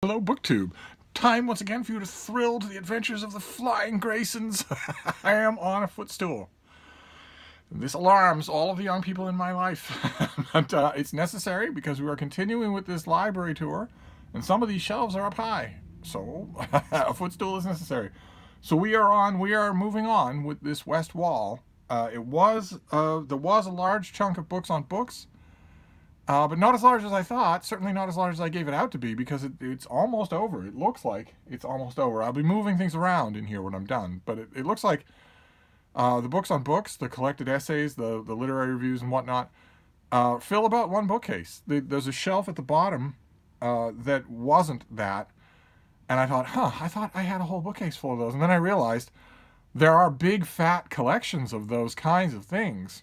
Hello, BookTube. Time once again for you to thrill to the adventures of the Flying Graysons. I am on a footstool. This alarms all of the young people in my life. But it's necessary because we are continuing with this library tour, and some of these shelves are up high. So a footstool is necessary. So we are moving on with this west wall. There was a large chunk of books on books. But not as large as I thought, certainly not as large as I gave it out to be, because it's almost over. It looks like it's almost over. I'll be moving things around in here when I'm done, but it looks like the books on books, the collected essays, the literary reviews and whatnot, fill about one bookcase. There's a shelf at the bottom that wasn't that, and I thought I had a whole bookcase full of those, and then I realized there are big fat collections of those kinds of things.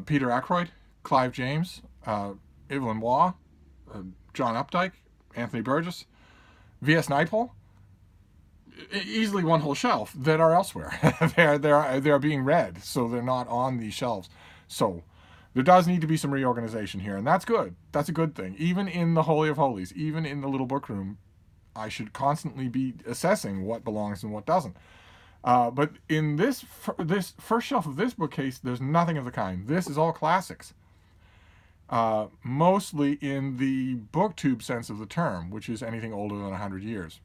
Peter Ackroyd, Clive James, Evelyn Waugh, John Updike, Anthony Burgess, V.S. Naipaul, easily one whole shelf that are elsewhere. they're being read, so they're not on these shelves. So there does need to be some reorganization here, and that's good. That's a good thing. Even in the Holy of Holies, even in the little book room, I should constantly be assessing what belongs and what doesn't. But in this first shelf of this bookcase, there's nothing of the kind. This is all classics. Mostly in the booktube sense of the term, which is anything older than 100 years,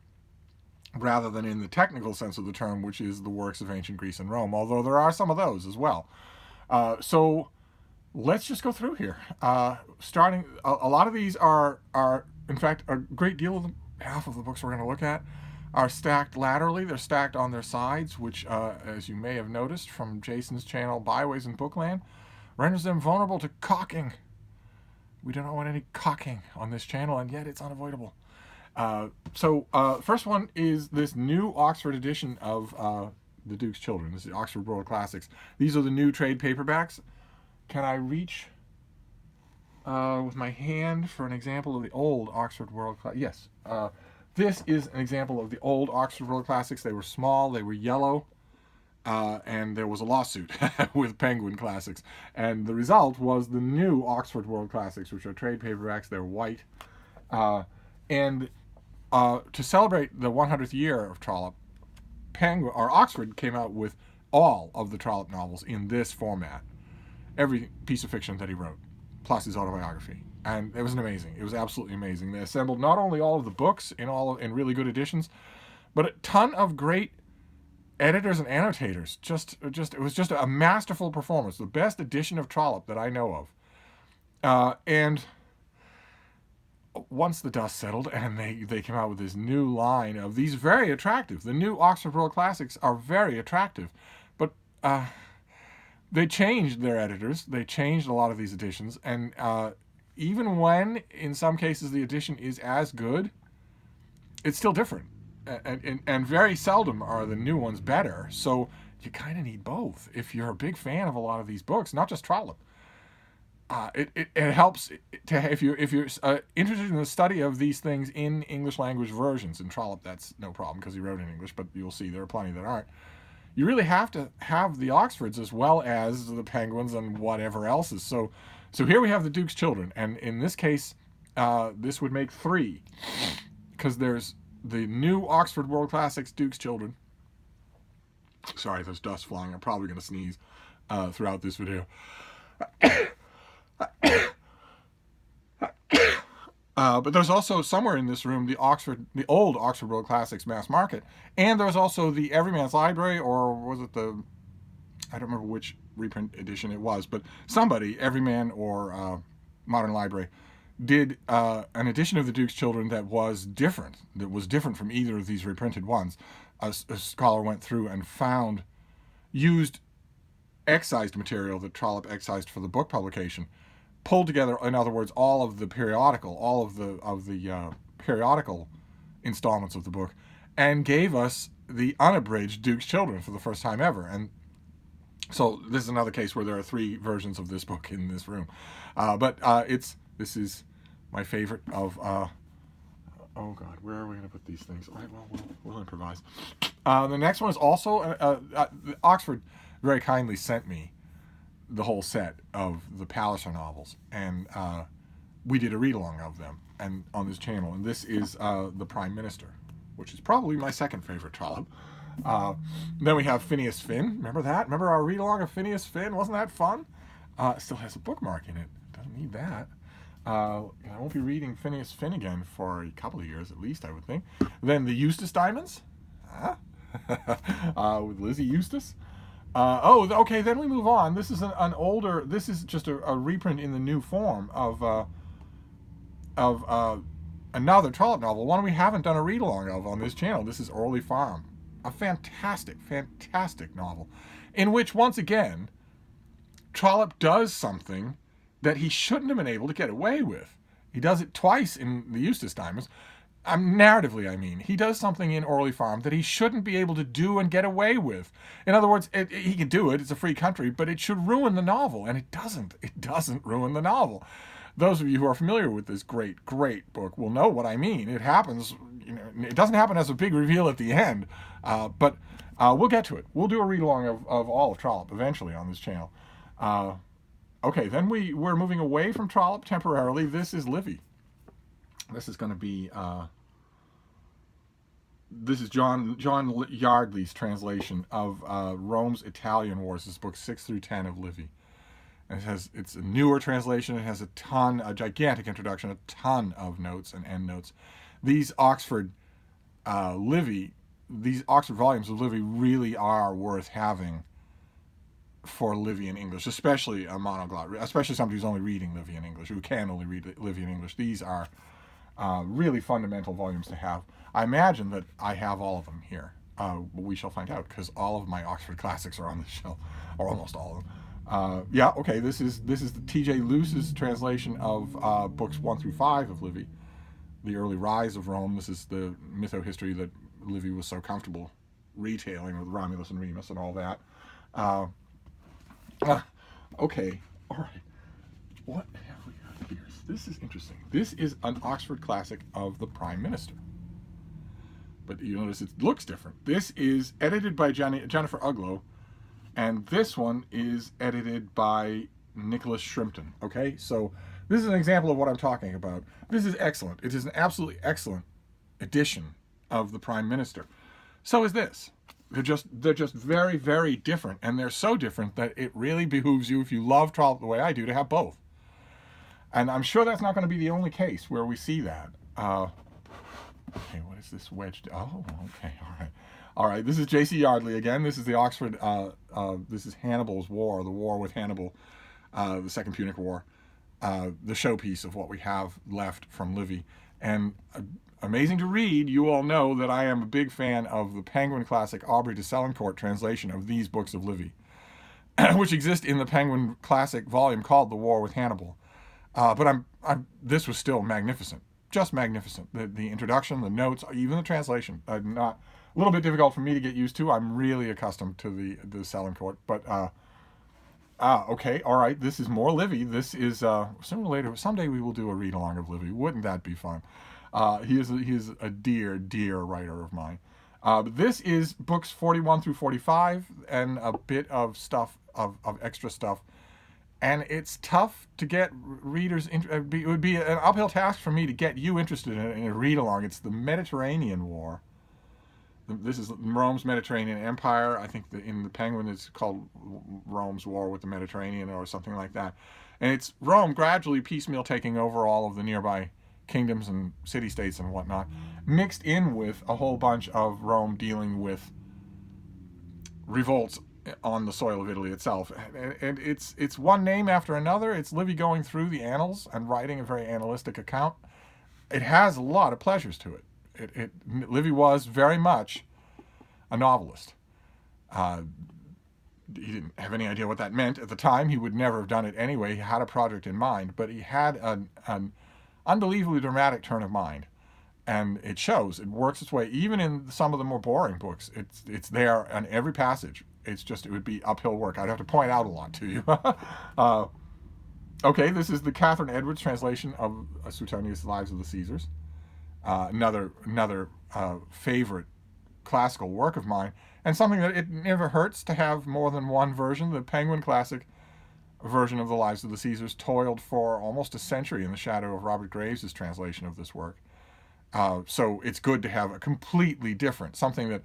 rather than in the technical sense of the term, which is the works of ancient Greece and Rome, although there are some of those as well. So let's just go through here. Starting, a lot of these are, in fact, a great deal of them, half of the books we're going to look at, are stacked laterally. They're stacked on their sides, which, as you may have noticed from Jason's channel, Byways in Bookland, renders them vulnerable to cocking. We do not want any cocking on this channel, and yet it's unavoidable. First one is this new Oxford edition of The Duke's Children. This is the Oxford World Classics. These are the new trade paperbacks. Can I reach with my hand for an example of the old Oxford World Classics? Yes. This is an example of the old Oxford World Classics. They were small, they were yellow, and there was a lawsuit with Penguin Classics. And the result was the new Oxford World Classics, which are trade paperbacks. They're white. To celebrate the 100th year of Trollope, Oxford came out with all of the Trollope novels in this format. Every piece of fiction that he wrote, plus his autobiography. And it was amazing. It was absolutely amazing. They assembled not only all of the books in really good editions, but a ton of great editors and annotators. It was just a masterful performance. The best edition of Trollope that I know of. And once the dust settled and they came out with this new line of these very attractive. The new Oxford World Classics are very attractive. But they changed their editors. They changed a lot of these editions. And even when, in some cases, the edition is as good, it's still different. And very seldom are the new ones better. So you kind of need both if you're a big fan of a lot of these books, not just Trollope. It helps if you're interested in the study of these things in English language versions. In Trollope, that's no problem because he wrote in English, but you'll see there are plenty that aren't. You really have to have the Oxfords as well as the Penguins and whatever else is. So here we have the Duke's Children, and in this case, this would make 3, because there's the new Oxford World Classics Duke's Children. Sorry, there's dust flying. I'm probably going to sneeze throughout this video. But there's also somewhere in this room the old Oxford World Classics Mass Market, and there's also the Everyman's Library, or was it I don't remember which reprint edition it was, but somebody, Everyman or Modern Library, did an edition of the Duke's Children that was different from either of these reprinted ones. A scholar went through and used excised material that Trollope excised for the book publication, pulled together, in other words, all of the periodical installments of the book, and gave us the unabridged Duke's Children for the first time ever. And so this is another case where there are 3 versions of this book in this room. This is my favorite of, oh God, where are we going to put these things? All right, well, we'll improvise. The next one is also, Oxford very kindly sent me the whole set of the Palliser novels, and we did a read-along of them. and on this channel, and this is the Prime Minister, which is probably my second favorite Trollope. Then we have Phineas Finn. Remember that? Remember our read-along of Phineas Finn? Wasn't that fun? It still has a bookmark in it. Doesn't need that. I won't be reading Phineas Finnegan for a couple of years at least, I would think. Then the Eustace Diamonds, with Lizzie Eustace. Okay, then we move on. This is an older, this is just a reprint in the new form of another Trollope novel, one we haven't done a read-along of on this channel. This is Orley Farm. A fantastic, fantastic novel, in which, once again, Trollope does something that he shouldn't have been able to get away with. He does it twice in the Eustace Diamonds. Narratively, I mean. He does something in Orley Farm that he shouldn't be able to do and get away with. In other words, he can do it. It's a free country, but it should ruin the novel, and it doesn't. It doesn't ruin the novel. Those of you who are familiar with this great, great book will know what I mean. It happens, it doesn't happen as a big reveal at the end, but we'll get to it. We'll do a read-along of all of Trollope eventually on this channel. Okay, then we're moving away from Trollope temporarily. This is Livy. This is going to be, this is John Yardley's translation of Rome's Italian Wars. This is books 6 through 10 of Livy. And it's a newer translation. It has a gigantic introduction, a ton of notes and endnotes. These Oxford volumes of Livy really are worth having for Livy in English, especially a monoglot, especially somebody who's only reading Livy in English, who can only read Livy in English. These are really fundamental volumes to have. I imagine that I have all of them here. We shall find out, because all of my Oxford classics are on this shelf, or almost all of them. Okay, this is the T.J. Luce's translation of books 1 through 5 of Livy, the early rise of Rome. This is the mytho-history that Livy was so comfortable retailing with Romulus and Remus and all that. Okay, all right. What have we got here? This is interesting. This is an Oxford classic of the Prime Minister. But you notice it looks different. This is edited by Jennifer Uglow, and this one is edited by Nicholas Shrimpton. Okay, so this is an example of what I'm talking about. This is excellent. It is an absolutely excellent edition of the Prime Minister. So is this. They're just very, very different, and they're so different that it really behooves you, if you love Trollope the way I do, to have both. And I'm sure that's not going to be the only case where we see that. Okay, what is this wedge? Oh, okay, all right. All right, this is J.C. Yardley again. This is the Oxford, this is Hannibal's War, the war with Hannibal, the Second Punic War, the showpiece of what we have left from Livy. And amazing to read, you all know that I am a big fan of the Penguin Classic Aubrey de Selincourt translation of these books of Livy, which exist in the Penguin Classic volume called The War with Hannibal. But this was still magnificent, just magnificent. The introduction, the notes, even the translation, not a little bit difficult for me to get used to. I'm really accustomed to the Selincourt, but okay, all right. This is more Livy. This is sooner or later. Someday we will do a read along of Livy. Wouldn't that be fun? He is a dear, dear writer of mine. But this is books 41 through 45 and a bit of stuff of extra stuff. And it's tough to get readers. It would be an uphill task for me to get you interested in a read along. It's the Mediterranean War. This is Rome's Mediterranean Empire. I think in the Penguin it's called Rome's War with the Mediterranean or something like that. And it's Rome gradually piecemeal taking over all of the nearby kingdoms and city-states and whatnot, mixed in with a whole bunch of Rome dealing with revolts on the soil of Italy itself. And it's one name after another. It's Livy going through the annals and writing a very analytic account. It has a lot of pleasures to it. Livy was very much a novelist. He didn't have any idea what that meant at the time. He would never have done it anyway. He had a project in mind, but he had an unbelievably dramatic turn of mind, and it shows. It works its way even in some of the more boring books. It's there on every passage. It's just, it would be uphill work. I'd have to point out a lot to you. Okay, this is the Catherine Edwards translation of Suetonius' Lives of the Caesars. Another favorite classical work of mine, and something that it never hurts to have more than one version. The Penguin Classic version of the Lives of the Caesars toiled for almost a century in the shadow of Robert Graves' translation of this work. So it's good to have a completely different, something that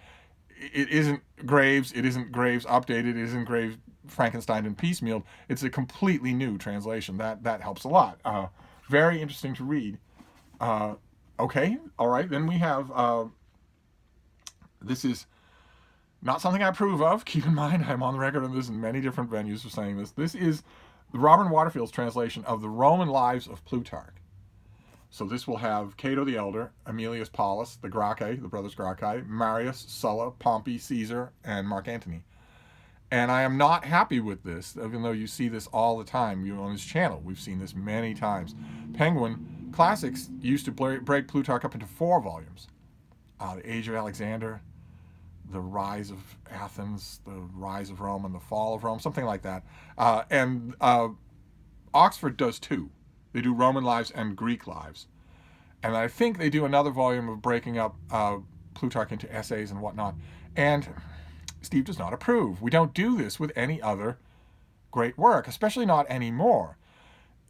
it isn't Graves updated, it isn't Graves Frankenstein and piecemealed. It's a completely new translation. That helps a lot. Very interesting to read. Okay, all right. Then we have, this is not something I approve of. Keep in mind, I'm on the record on this in many different venues for saying this. This is Robin Waterfield's translation of the Roman Lives of Plutarch. So this will have Cato the Elder, Aemilius Paulus, the Gracchi, the brothers Gracchi, Marius, Sulla, Pompey, Caesar, and Mark Antony. And I am not happy with this, even though you see this all the time. On his channel, we've seen this many times. Penguin Classics used to break Plutarch up into 4 volumes. The Age of Alexander, the Rise of Athens, the Rise of Rome, and the Fall of Rome, something like that. And Oxford does 2. They do Roman Lives and Greek Lives. And I think they do another volume of breaking up Plutarch into essays and whatnot. And Steve does not approve. We don't do this with any other great work, especially not anymore.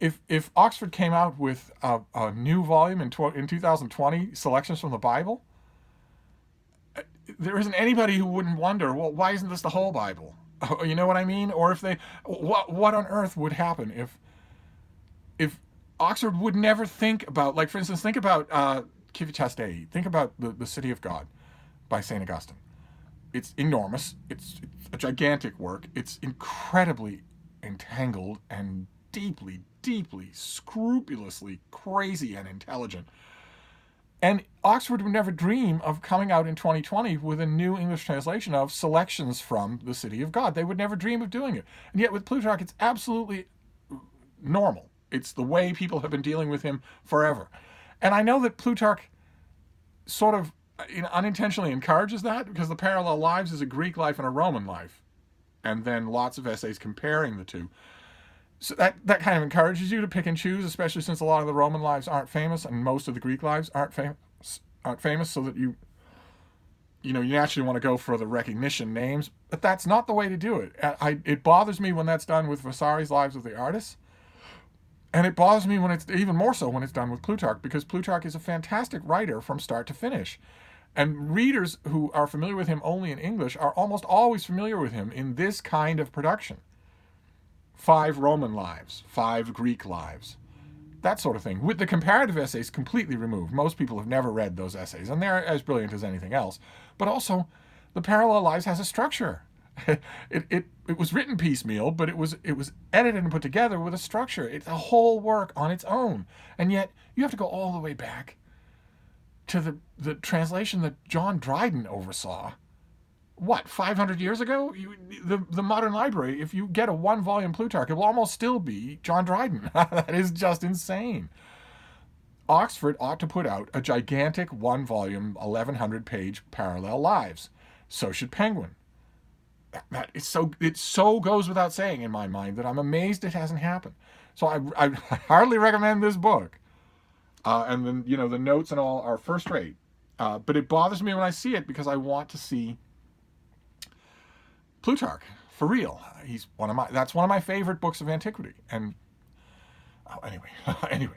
If Oxford came out with a new volume in 2020, Selections from the Bible, there isn't anybody who wouldn't wonder, well, why isn't this the whole Bible? You know what I mean? Or if they, what on earth would happen if Oxford would never think about, like, for instance, think about Civitas Dei. Think about the City of God by St. Augustine. It's enormous. It's a gigantic work. It's incredibly entangled and deeply, deeply, scrupulously crazy and intelligent. And Oxford would never dream of coming out in 2020 with a new English translation of Selections from the City of God. They would never dream of doing it. And yet with Plutarch, it's absolutely normal. It's the way people have been dealing with him forever. And I know that Plutarch sort of unintentionally encourages that, because the parallel lives is a Greek life and a Roman life. And then lots of essays comparing the two. So that kind of encourages you to pick and choose, especially since a lot of the Roman lives aren't famous and most of the Greek lives aren't famous, so that you naturally want to go for the recognition names. But that's not the way to do it. It bothers me when that's done with Vasari's Lives of the Artists. And it bothers me when it's even more so when it's done with Plutarch, because Plutarch is a fantastic writer from start to finish. And readers who are familiar with him only in English are almost always familiar with him in this kind of production. 5 Roman lives, 5 Greek lives, that sort of thing, with the comparative essays completely removed. Most people have never read those essays, and they're as brilliant as anything else. But also, the parallel lives has a structure. It was written piecemeal, but it was edited and put together with a structure. It's a whole work on its own. And yet, you have to go all the way back to the translation that John Dryden oversaw. What, 500 years ago? The modern library, if you get a 1-volume Plutarch, it will almost still be John Dryden. That is just insane. Oxford ought to put out a gigantic 1-volume, 1,100-page parallel lives. So should Penguin. It so goes without saying in my mind that I'm amazed it hasn't happened. So I hardly recommend this book. And then, the notes and all are first rate. But it bothers me when I see it, because I want to see Plutarch for real. That's one of my favorite books of antiquity. And anyway.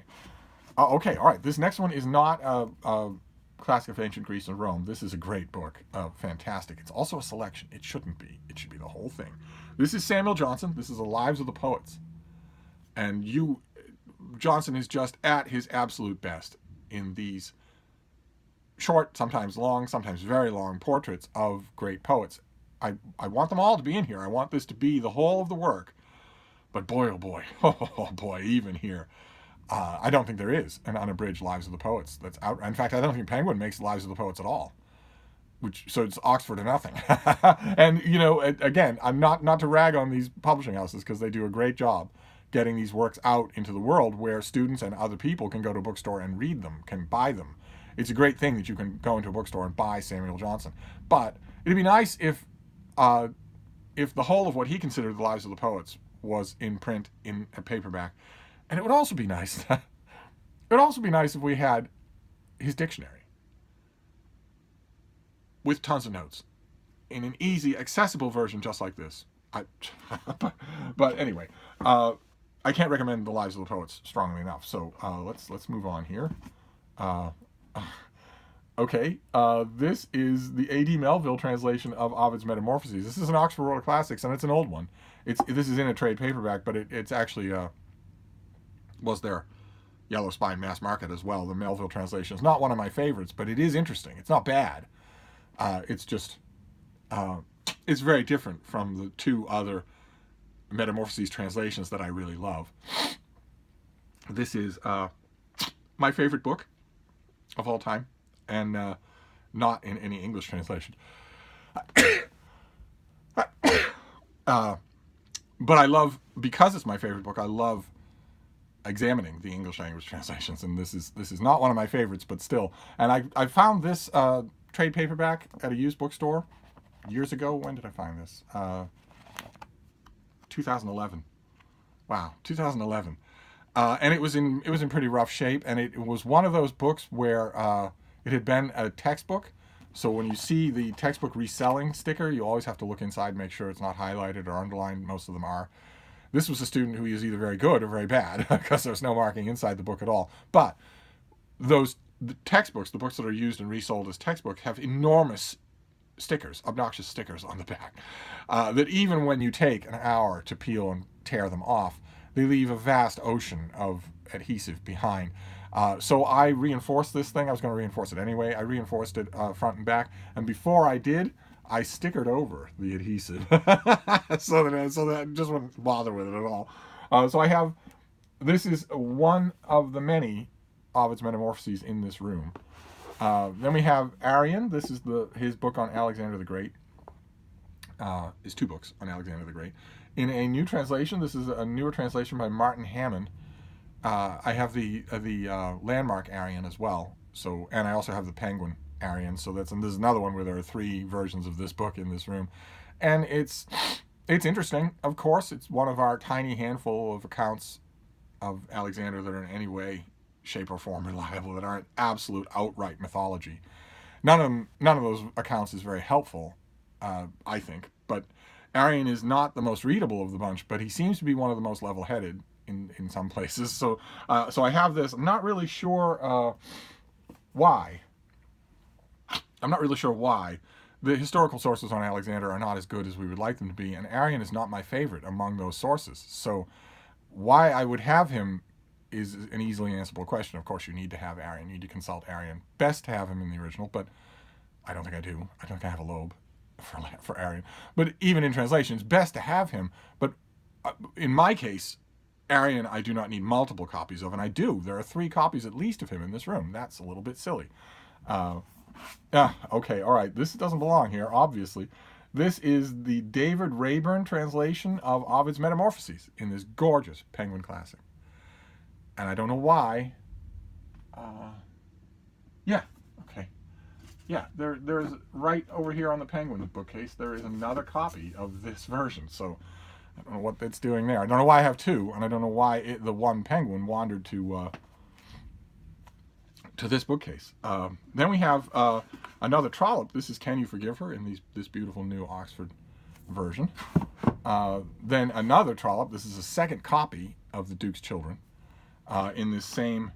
Okay, all right. This next one is not a classic of ancient Greece and Rome. This is a great book. Fantastic. It's also a selection. It shouldn't be. It should be the whole thing. This is Samuel Johnson. This is the Lives of the Poets. And Johnson is just at his absolute best in these short, sometimes long, sometimes very long portraits of great poets. I want them all to be in here. I want this to be the whole of the work. But boy, oh boy, even here, I don't think there is an unabridged Lives of the Poets that's out. In fact, I don't think Penguin makes Lives of the Poets at all. So it's Oxford or nothing. And, again, I'm not to rag on these publishing houses, because they do a great job getting these works out into the world where students and other people can go to a bookstore and read them, can buy them. It's a great thing that you can go into a bookstore and buy Samuel Johnson. But it'd be nice if the whole of what he considered the Lives of the Poets was in print in a paperback. And it would also be nice if we had his dictionary with tons of notes in an easy, accessible version just like this. I, but anyway, I can't recommend the Lives of the Poets strongly enough. So let's move on here. Okay, this is the A.D. Melville translation of Ovid's Metamorphoses. This is an Oxford World of Classics, and it's an old one. This is in a trade paperback, but it's actually was their Yellow Spine mass market as well. The Melville translation is not one of my favorites, but it is interesting. It's not bad. It's just it's very different from the two other Metamorphoses translations that I really love. This is my favorite book of all time, and not in any English translation. But I love, because it's my favorite book, I love examining the English language translations, and this is not one of my favorites, but still. And I found this trade paperback at a used bookstore years ago. When did I find this? 2011. Wow, 2011. And it was in pretty rough shape, and it was one of those books where it had been a textbook. So when you see the textbook reselling sticker, you always have to look inside and make sure it's not highlighted or underlined. Most of them are. This was a student who is either very good or very bad, because there's no marking inside the book at all. But the textbooks, the books that are used and resold as textbooks, have enormous stickers, obnoxious stickers on the back, that even when you take an hour to peel and tear them off, they leave a vast ocean of adhesive behind. So I reinforced this thing. I was going to reinforce it anyway. I reinforced it front and back, and before I did, I stickered over the adhesive so that I just wouldn't bother with it at all. So I have, this is one of the many Ovid's Metamorphoses in this room. Then we have Aryan. This is his book on Alexander the Great. His two books on Alexander the Great. In a new translation, this is a newer translation by Martin Hammond. I have the Landmark Arrian as well. So, and I also have the Penguin Arrian. So this is another one where there are 3 versions of this book in this room, and it's interesting. Of course, it's one of our tiny handful of accounts of Alexander that are in any way, shape, or form reliable, that aren't absolute outright mythology. None of those accounts is very helpful, I think. But Aryan is not the most readable of the bunch, but he seems to be one of the most level-headed in some places. So I have this. I'm not really sure why. I'm not really sure why. The historical sources on Alexander are not as good as we would like them to be, and Aryan is not my favorite among those sources. So why I would have him is an easily answerable question. Of course, you need to have Aryan. You need to consult Aryan. Best to have him in the original, but I don't think I do. I don't think I have a lobe for Aryan. But even in translation, it's best to have him. But in my case, Aryan I do not need multiple copies of, and I do. There are 3 copies at least of him in this room. That's a little bit silly. Okay, all right. This doesn't belong here, obviously. This is the David Rayburn translation of Ovid's Metamorphoses in this gorgeous Penguin Classic. And I don't know why. There's right over here on the Penguin bookcase, there is another copy of this version. So I don't know what it's doing there. I don't know why I have 2, and I don't know why the one Penguin wandered to this bookcase. Then we have another Trollope. This is Can You Forgive Her in this beautiful new Oxford version. Then another Trollope. This is a second copy of The Duke's Children in this same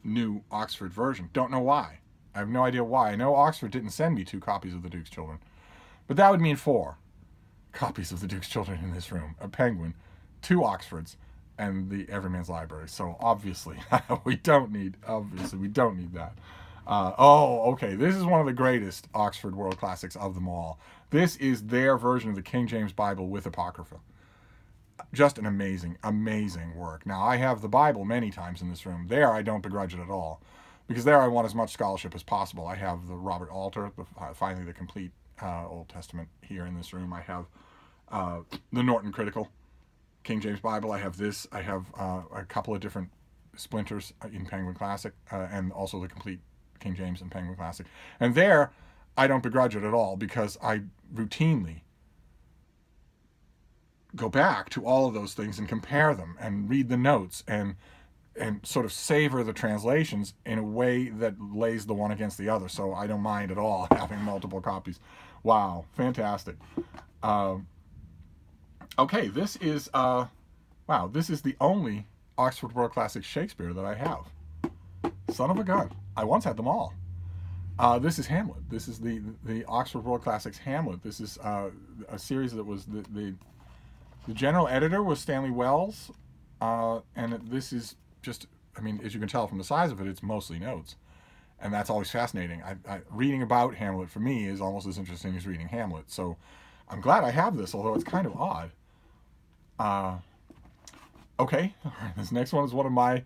new Oxford version. Don't know why. I have no idea why. I know Oxford didn't send me 2 copies of The Duke's Children, but that would mean 4 copies of The Duke's Children in this room. A Penguin, 2 Oxfords, and the Everyman's Library. So obviously we don't need that. Okay. This is one of the greatest Oxford World Classics of them all. This is their version of the King James Bible with Apocrypha. Just an amazing, amazing work. Now, I have the Bible many times in this room. There, I don't begrudge it at all, because there I want as much scholarship as possible. I have the Robert Alter, finally the complete Old Testament here in this room. I have the Norton Critical King James Bible. I have this. I have a couple of different splinters in Penguin Classic, and also the complete King James and Penguin Classic. And there, I don't begrudge it at all, because I routinely go back to all of those things and compare them and read the notes and sort of savor the translations in a way that lays the one against the other. So I don't mind at all having multiple copies. Wow, fantastic. Okay, this is wow, this is the only Oxford World Classic Shakespeare that I have. Son of a gun. I once had them all. This is Hamlet. This is the Oxford World Classics Hamlet. This is a series that was the general editor was Stanley Wells, and this is just, I mean, as you can tell from the size of it, it's mostly notes, and that's always fascinating. Reading about Hamlet for me is almost as interesting as reading Hamlet. So I'm glad I have this, although it's kind of odd. Okay, all right, this next one is one of my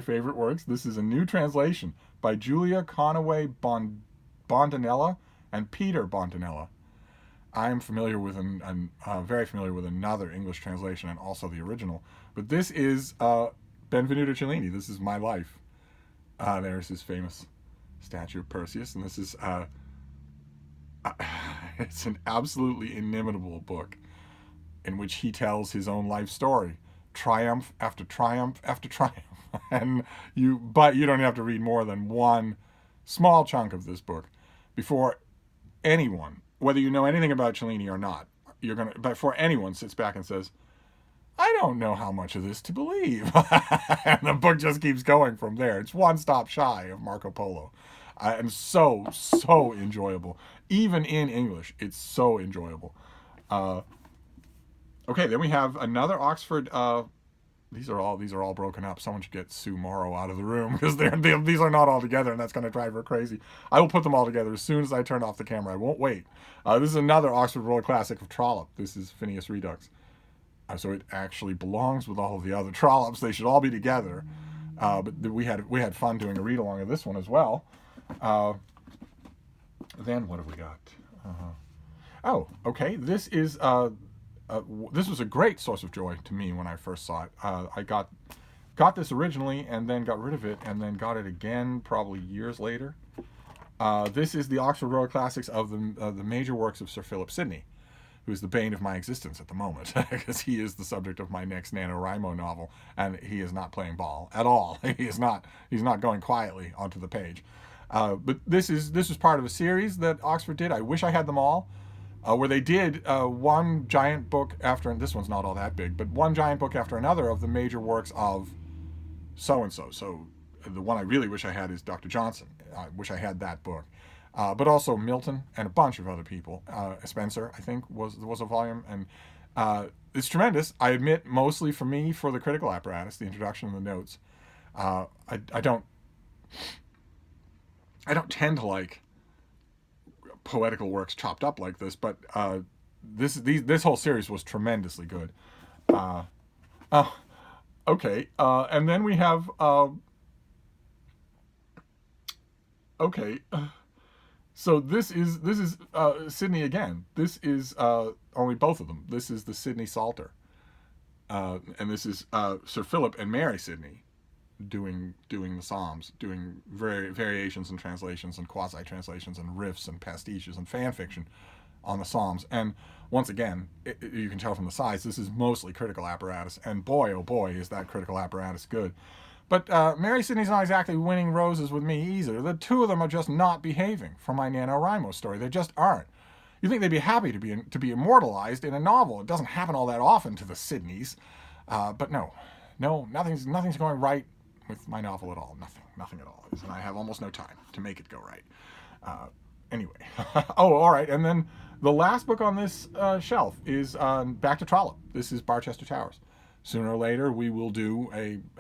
favorite works. This is a new translation by Julia Conaway Bondinella and Peter Bondinella. I'm familiar with very familiar with another English translation and also the original, but this is Benvenuto Cellini. This is my life. There's his famous statue of Perseus, and this is it's an absolutely inimitable book in which he tells his own life story, triumph after triumph after triumph. But you don't have to read more than one small chunk of this book before anyone, whether you know anything about Cellini or not, before anyone sits back and says, I don't know how much of this to believe. And the book just keeps going from there. It's one stop shy of Marco Polo. And so enjoyable. Even in English, it's so enjoyable. Okay, then we have another Oxford. These are all broken up. Someone should get Sue Morrow out of the room because these are not all together, and that's going to drive her crazy. I will put them all together as soon as I turn off the camera. I won't wait. This is another Oxford World Classic of Trollope. This is Phineas Redux. So it actually belongs with all of the other Trollops. They should all be together. But we had fun doing a read along of this one as well. Then what have we got? Oh, okay. This was a great source of joy to me when I first saw it. I got this originally and then got rid of it and then got it again probably years later. This is the Oxford World Classics of the major works of Sir Philip Sidney, who is the bane of my existence at the moment because he is the subject of my next NaNoWriMo novel, and he is not playing ball at all. He's not going quietly onto the page. But this was part of a series that Oxford did. I wish I had them all. Where they did one giant book after, and this one's not all that big, but one giant book after another of the major works of so-and-so. So the one I really wish I had is Dr. Johnson. I wish I had that book. But also Milton and a bunch of other people. Spencer, I think, was a volume. And it's tremendous. I admit, mostly for me, for the critical apparatus, the introduction and the notes. I don't tend to like poetical works chopped up like this, but this whole series was tremendously good. Okay, and then we have okay. So this is Sidney again. This is only both of them. This is the Sidney Psalter, and this is Sir Philip and Mary Sidney doing the Psalms, doing variations and translations and quasi-translations and riffs and pastiches and fan fiction on the Psalms. And once again, you can tell from the size, this is mostly critical apparatus. And boy, oh boy, is that critical apparatus good. But Mary Sidney's not exactly winning roses with me either. The two of them are just not behaving for my NaNoWriMo story. They just aren't. You think they'd be happy to be immortalized in a novel. It doesn't happen all that often to the Sidneys. But no, nothing's going right with my novel at all. Nothing at all. And I have almost no time to make it go right. Anyway. Oh, all right. And then the last book on this shelf is back to Trollope. This is Barchester Towers. Sooner or later, we will do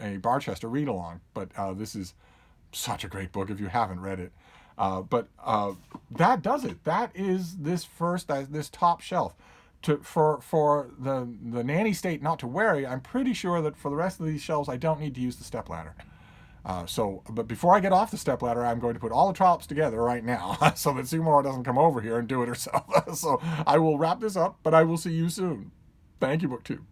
a Barchester read-along. But this is such a great book if you haven't read it. But that does it. That is this top shelf. For the nanny state not to worry, I'm pretty sure that for the rest of these shelves, I don't need to use the stepladder. But before I get off the stepladder, I'm going to put all the Trollops together right now so that Sue Morrow doesn't come over here and do it herself. So I will wrap this up, but I will see you soon. Thank you, BookTube.